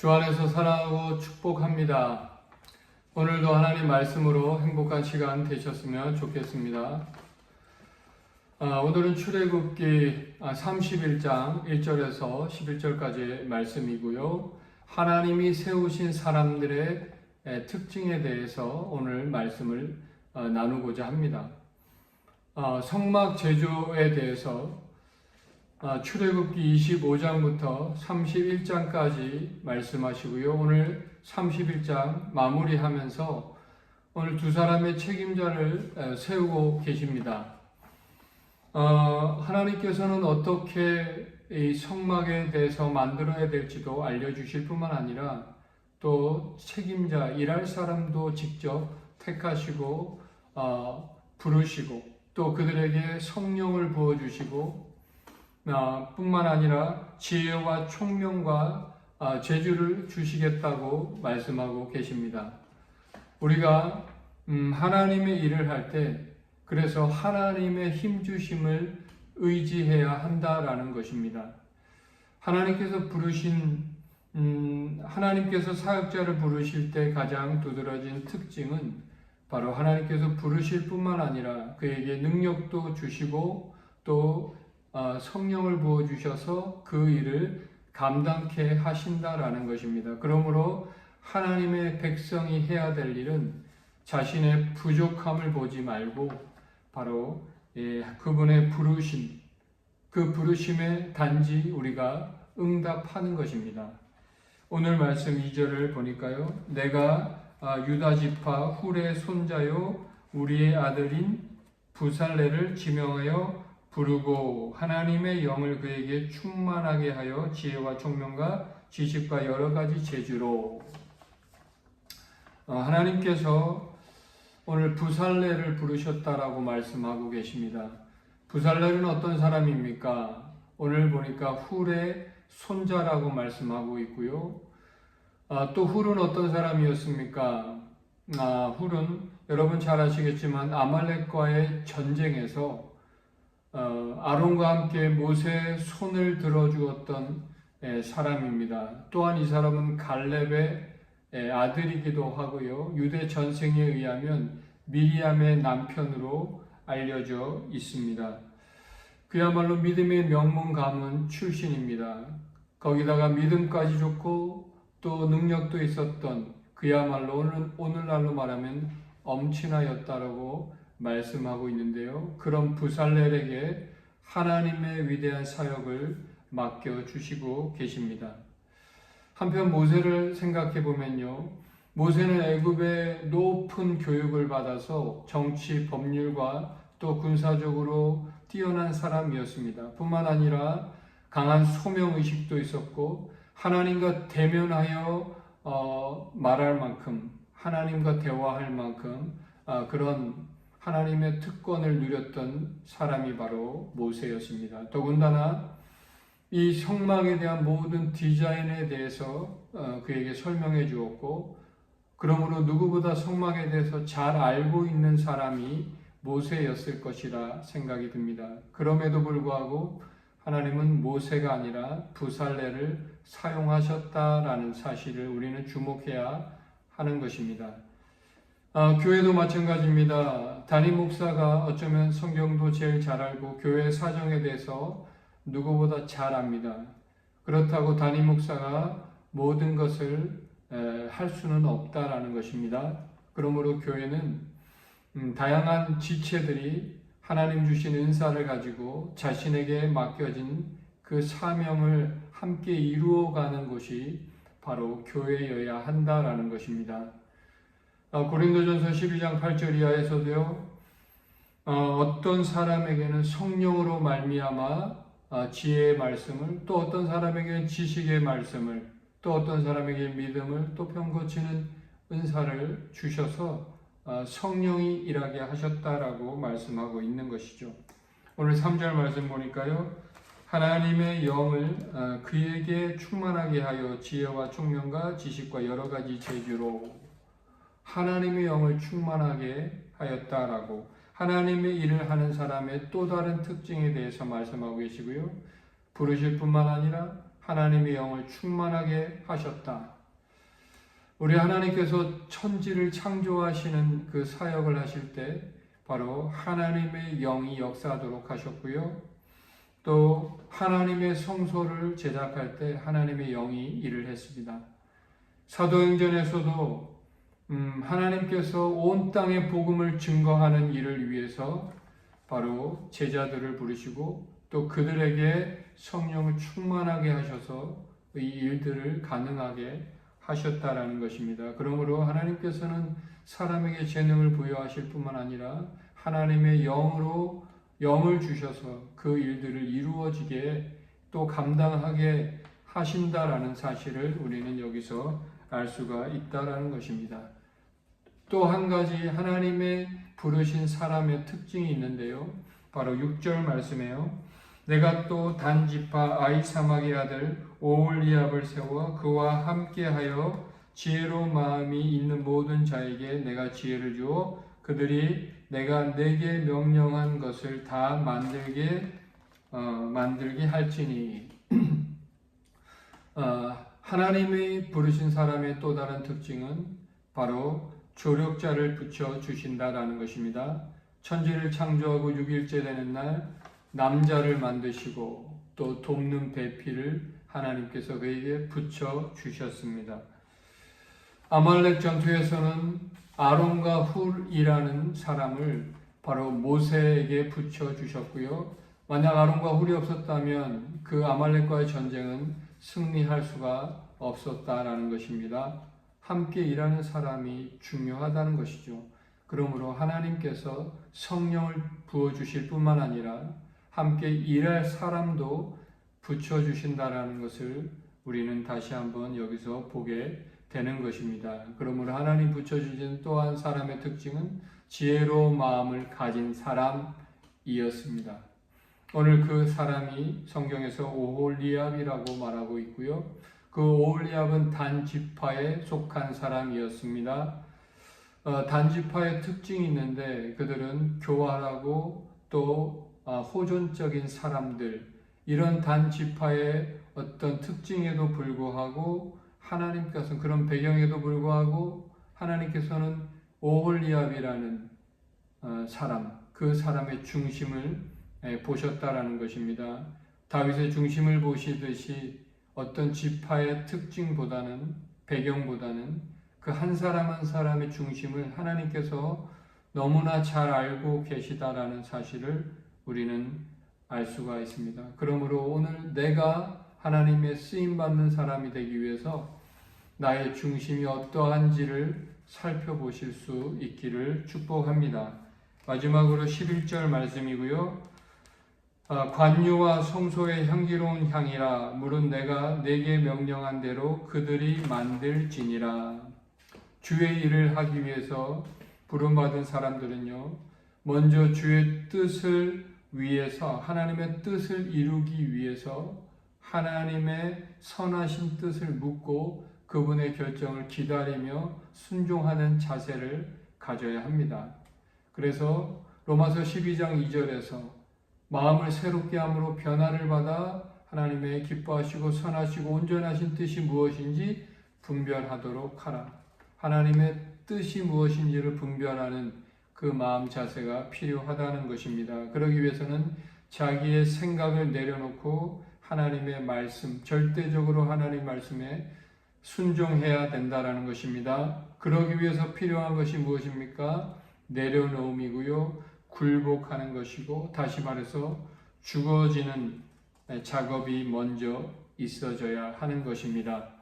주 안에서 사랑하고 축복합니다. 오늘도 하나님 말씀으로 행복한 시간 되셨으면 좋겠습니다. 오늘은 출애굽기 31장 1절에서 11절까지의 말씀이고요. 하나님이 세우신 사람들의 특징에 대해서 오늘 말씀을 나누고자 합니다. 성막 제조에 대해서 출애굽기 25장부터 31장까지 말씀하시고요. 오늘 31장 마무리하면서 오늘 두 사람의 책임자를 세우고 계십니다. 하나님께서는 어떻게 이 성막에 대해서 만들어야 될지도 알려주실 뿐만 아니라 또 책임자, 일할 사람도 직접 택하시고 부르시고 또 그들에게 성령을 부어주시고 뿐만 아니라 지혜와 총명과 재주를 주시겠다고 말씀하고 계십니다. 우리가 하나님의 일을 할 때 그래서 하나님의 힘주심을 의지해야 한다라는 것입니다. 하나님께서 사역자를 부르실 때 가장 두드러진 특징은 바로 하나님께서 부르실 뿐만 아니라 그에게 능력도 주시고 또 성령을 부어주셔서 그 일을 감당케 하신다라는 것입니다. 그러므로 하나님의 백성이 해야 될 일은 자신의 부족함을 보지 말고 바로 그분의 부르심, 그 부르심에 단지 우리가 응답하는 것입니다. 오늘 말씀 2절을 보니까요. 내가 유다 지파 훌의 손자요 우리의 아들인 부살레를 지명하여 부르고 하나님의 영을 그에게 충만하게 하여 지혜와 총명과 지식과 여러 가지 재주로 하나님께서 오늘 부살레를 부르셨다라고 말씀하고 계십니다. 부살레는 어떤 사람입니까? 오늘 보니까 훌의 손자라고 말씀하고 있고요. 또 훌은 어떤 사람이었습니까? 훌은 여러분 잘 아시겠지만 아말렉과의 전쟁에서 아론과 함께 모세의 손을 들어주었던 사람입니다. 또한 이 사람은 갈렙의 아들이기도 하고요. 유대 전생에 의하면 미리암의 남편으로 알려져 있습니다. 그야말로 믿음의 명문 가문 출신입니다. 거기다가 믿음까지 좋고 또 능력도 있었던 그야말로 오늘날로 말하면 엄친아였다라고 말씀하고 있는데요. 그런 부살렐에게 하나님의 위대한 사역을 맡겨주시고 계십니다. 한편 모세를 생각해 보면요. 모세는 애굽의 높은 교육을 받아서 정치, 법률과 또 군사적으로 뛰어난 사람이었습니다. 뿐만 아니라 강한 소명의식도 있었고 하나님과 대면하여 말할 만큼 하나님과 대화할 만큼 그런 하나님의 특권을 누렸던 사람이 바로 모세였습니다. 더군다나 이 성막에 대한 모든 디자인에 대해서 그에게 설명해 주었고 그러므로 누구보다 성막에 대해서 잘 알고 있는 사람이 모세였을 것이라 생각이 듭니다. 그럼에도 불구하고 하나님은 모세가 아니라 부살레를 사용하셨다라는 사실을 우리는 주목해야 하는 것입니다. 교회도 마찬가지입니다. 담임 목사가 어쩌면 성경도 제일 잘 알고 교회 사정에 대해서 누구보다 잘 압니다. 그렇다고 담임 목사가 모든 것을 할 수는 없다라는 것입니다. 그러므로 교회는 다양한 지체들이 하나님 주신 은사를 가지고 자신에게 맡겨진 그 사명을 함께 이루어가는 곳이 바로 교회여야 한다라는 것입니다. 고린도전서 12장 8절 이하에서도요. 어떤 사람에게는 성령으로 말미암아 지혜의 말씀을 또 어떤 사람에게는 지식의 말씀을 또 어떤 사람에게 믿음을 또 병고치는 은사를 주셔서 성령이 일하게 하셨다라고 말씀하고 있는 것이죠. 오늘 3절 말씀 보니까요. 하나님의 영을 그에게 충만하게 하여 지혜와 총명과 지식과 여러 가지 재주로 하나님의 영을 충만하게 하였다라고 하나님의 일을 하는 사람의 또 다른 특징에 대해서 말씀하고 계시고요. 부르실 뿐만 아니라 하나님의 영을 충만하게 하셨다. 우리 하나님께서 천지를 창조하시는 그 사역을 하실 때 바로 하나님의 영이 역사하도록 하셨고요. 또 하나님의 성소를 제작할 때 하나님의 영이 일을 했습니다. 사도행전에서도 하나님께서 온 땅에 복음을 증거하는 일을 위해서 바로 제자들을 부르시고 또 그들에게 성령을 충만하게 하셔서 이 일들을 가능하게 하셨다라는 것입니다. 그러므로 하나님께서는 사람에게 재능을 부여하실 뿐만 아니라 하나님의 영으로 영을 주셔서 그 일들을 이루어지게 또 감당하게 하신다라는 사실을 우리는 여기서 알 수가 있다라는 것입니다. 또 한 가지 하나님의 부르신 사람의 특징이 있는데요. 바로 6절 말씀에요. 내가 또 단지파 아히사막의 아들 오홀리압을 세워 그와 함께하여 지혜로 마음이 있는 모든 자에게 내가 지혜를 주어 그들이 내가 내게 명령한 것을 다 만들게 할지니. 하나님의 부르신 사람의 또 다른 특징은 바로 조력자를 붙여 주신다라는 것입니다. 천지를 창조하고 6일째 되는 날 남자를 만드시고 또 돕는 배필을 하나님께서 그에게 붙여 주셨습니다. 아말렉 전투에서는 아론과 훌이라는 사람을 바로 모세에게 붙여 주셨고요. 만약 아론과 훌이 없었다면 그 아말렉과의 전쟁은 승리할 수가 없었다라는 것입니다. 함께 일하는 사람이 중요하다는 것이죠. 그러므로 하나님께서 성령을 부어주실 뿐만 아니라 함께 일할 사람도 붙여주신다라는 것을 우리는 다시 한번 여기서 보게 되는 것입니다. 그러므로 하나님 붙여주신 또 한 사람의 특징은 지혜로운 마음을 가진 사람이었습니다. 오늘 그 사람이 성경에서 오홀리압이라고 말하고 있고요. 그 오홀리압은 단지파에 속한 사람이었습니다. 단지파의 특징이 있는데 그들은 교활하고 또 호전적인 사람들, 이런 단지파의 어떤 특징에도 불구하고 하나님께서는 그런 배경에도 불구하고 하나님께서는 오홀리압이라는 사람, 그 사람의 중심을 보셨다라는 것입니다. 다윗의 중심을 보시듯이 어떤 지파의 특징보다는 배경보다는 그 한 사람 한 사람의 중심을 하나님께서 너무나 잘 알고 계시다라는 사실을 우리는 알 수가 있습니다. 그러므로 오늘 내가 하나님의 쓰임받는 사람이 되기 위해서 나의 중심이 어떠한지를 살펴보실 수 있기를 축복합니다. 마지막으로 11절 말씀이고요. 관유와 성소의 향기로운 향이라 물은 내가 내게 명령한 대로 그들이 만들지니라. 주의 일을 하기 위해서 부름받은 사람들은요, 먼저 주의 뜻을 위해서 하나님의 뜻을 이루기 위해서 하나님의 선하신 뜻을 묻고 그분의 결정을 기다리며 순종하는 자세를 가져야 합니다. 그래서 로마서 12장 2절에서 마음을 새롭게 함으로 변화를 받아 하나님의 기뻐하시고 선하시고 온전하신 뜻이 무엇인지 분별하도록 하라. 하나님의 뜻이 무엇인지를 분별하는 그 마음 자세가 필요하다는 것입니다. 그러기 위해서는 자기의 생각을 내려놓고 하나님의 말씀, 절대적으로 하나님 말씀에 순종해야 된다는 것입니다. 그러기 위해서 필요한 것이 무엇입니까? 내려놓음이고요. 굴복하는 것이고, 다시 말해서 죽어지는 작업이 먼저 있어져야 하는 것입니다.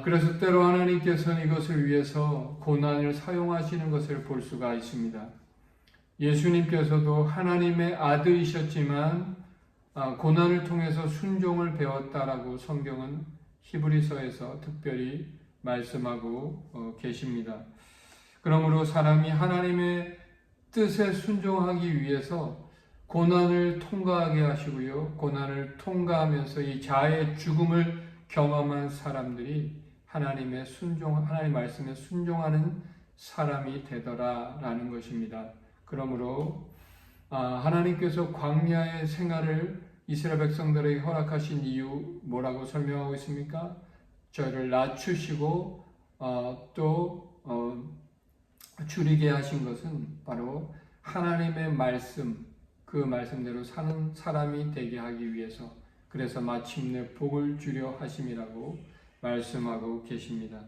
그래서 때로 하나님께서는 이것을 위해서 고난을 사용하시는 것을 볼 수가 있습니다. 예수님께서도 하나님의 아들이셨지만 고난을 통해서 순종을 배웠다라고 성경은 히브리서에서 특별히 말씀하고 계십니다. 그러므로 사람이 하나님의 뜻에 순종하기 위해서 고난을 통과하게 하시고요. 고난을 통과하면서 이 자아의 죽음을 경험한 사람들이 하나님 말씀에 순종하는 사람이 되더라라는 것입니다. 그러므로 하나님께서 광야의 생활을 이스라엘 백성들에게 허락하신 이유 뭐라고 설명하고 있습니까? 저희를 낮추시고 줄이게 하신 것은 바로 하나님의 말씀, 그 말씀대로 사는 사람이 되게 하기 위해서, 그래서 마침내 복을 주려 하심이라고 말씀하고 계십니다.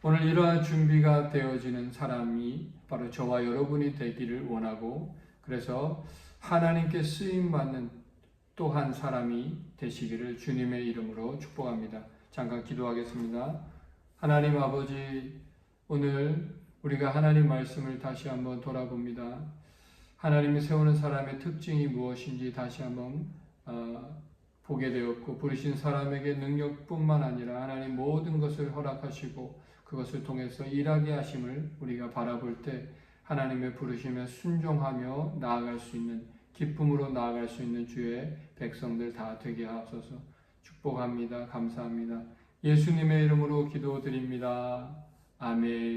오늘 이러한 준비가 되어지는 사람이 바로 저와 여러분이 되기를 원하고, 그래서 하나님께 쓰임받는 또 한 사람이 되시기를 주님의 이름으로 축복합니다. 잠깐 기도하겠습니다. 하나님 아버지, 오늘 우리가 하나님 말씀을 다시 한번 돌아봅니다. 하나님이 세우는 사람의 특징이 무엇인지 다시 한번 보게 되었고, 부르신 사람에게 능력뿐만 아니라 하나님 모든 것을 허락하시고 그것을 통해서 일하게 하심을 우리가 바라볼 때 하나님의 부르심에 순종하며 나아갈 수 있는, 기쁨으로 나아갈 수 있는 주의 백성들 다 되게 하옵소서. 축복합니다. 감사합니다. 예수님의 이름으로 기도드립니다. 아멘.